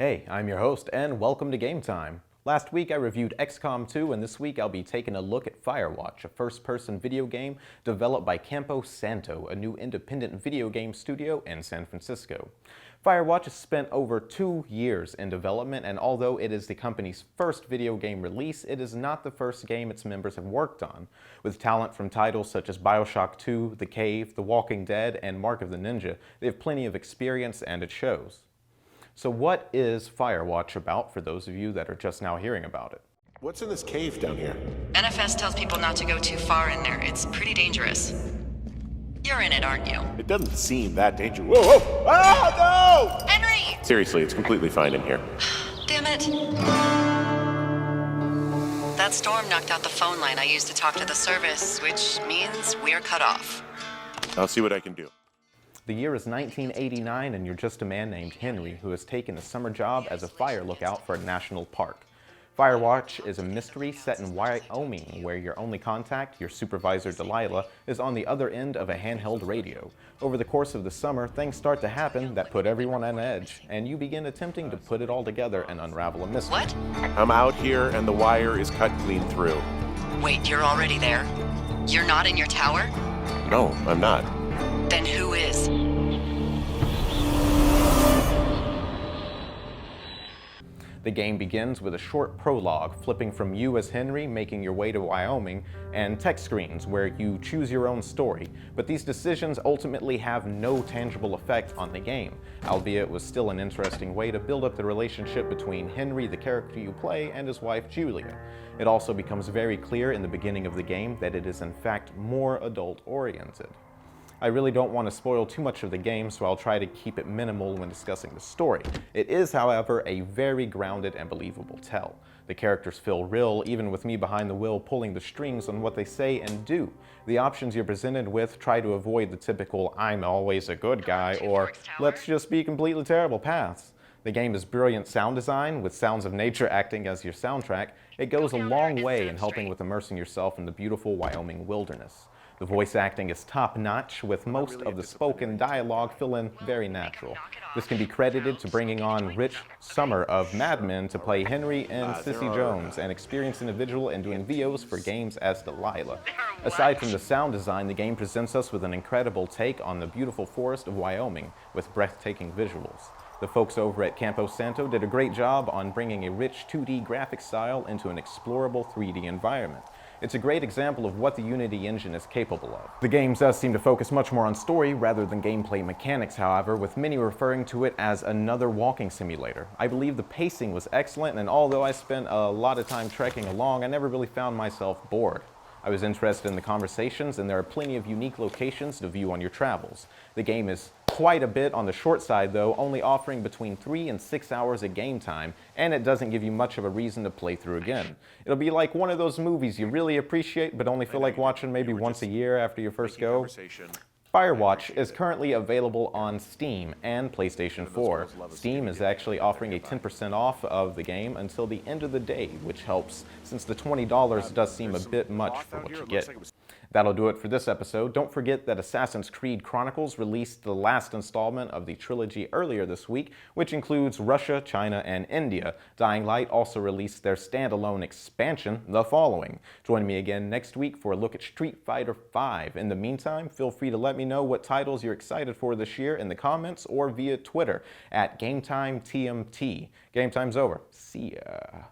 Hey, I'm your host, and welcome to Gametime. Last week I reviewed XCOM 2, and this week I'll be taking a look at Firewatch, a first-person video game developed by Campo Santo, a new independent video game studio in San Francisco. Firewatch has spent over 2 years in development, and although it is the company's first video game release, it is not the first game its members have worked on. With talent from titles such as BioShock 2, The Cave, The Walking Dead, and Mark of the Ninja, they have plenty of experience, and it shows. So what is Firewatch about for those of you that are just now hearing about it? What's in this cave down here? NFS tells people not to go too far in there. It's pretty dangerous. You're in it, aren't you? It doesn't seem that dangerous. Whoa, whoa! Ah, no! Henry! Seriously, it's completely fine in here. Damn it. That storm knocked out the phone line I used to talk to the service, which means we're cut off. I'll see what I can do. The year is 1989, and you're just a man named Henry who has taken a summer job as a fire lookout for a national park. Firewatch is a mystery set in Wyoming, where your only contact, your supervisor Delilah, is on the other end of a handheld radio. Over the course of the summer, things start to happen that put everyone on edge, and you begin attempting to put it all together and unravel a mystery. What? I'm out here and the wire is cut clean through. Wait, you're already there? You're not in your tower? No, I'm not. Then who is? The game begins with a short prologue, flipping from you as Henry making your way to Wyoming, and text screens where you choose your own story. But these decisions ultimately have no tangible effect on the game, albeit it was still an interesting way to build up the relationship between Henry, the character you play, and his wife Julia. It also becomes very clear in the beginning of the game that it is in fact more adult-oriented. I really don't want to spoil too much of the game, so I'll try to keep it minimal when discussing the story. It is, however, a very grounded and believable tell. The characters feel real, even with me behind the wheel pulling the strings on what they say and do. The options you're presented with try to avoid the typical "I'm always a good guy" or "let's just be completely terrible" paths. The game has brilliant sound design, with sounds of nature acting as your soundtrack. It goes a long way in helping with immersing yourself in the beautiful Wyoming wilderness. The voice acting is top-notch, with most of the spoken dialogue feeling very natural. This can be credited to bringing on Rich Summer of Mad Men to play Henry and Sissy Jones, an experienced individual in doing VOs for games as Delilah. Aside from the sound design, the game presents us with an incredible take on the beautiful forest of Wyoming, with breathtaking visuals. The folks over at Campo Santo did a great job on bringing a rich 2D graphic style into an explorable 3D environment. It's a great example of what the Unity engine is capable of. The game does seem to focus much more on story rather than gameplay mechanics, however, with many referring to it as another walking simulator. I believe the pacing was excellent, and although I spent a lot of time trekking along, I never really found myself bored. I was interested in the conversations, and there are plenty of unique locations to view on your travels. The game is quite a bit on the short side though, only offering between 3 and 6 hours of game time, and it doesn't give you much of a reason to play through again. It'll be like one of those movies you really appreciate but only feel like watching maybe once a year after your first go. Firewatch is currently available on Steam and PlayStation 4. Steam is actually offering a 10% off of the game until the end of the day, which helps since the $20 does seem a bit much for what you get. That'll do it for this episode. Don't forget that Assassin's Creed Chronicles released the last installment of the trilogy earlier this week, which includes Russia, China, and India. Dying Light also released their standalone expansion the following. Join me again next week for a look at Street Fighter V. In the meantime, feel free to let me know what titles you're excited for this year in the comments or via Twitter at GametimeTMT. Game time's over. See ya.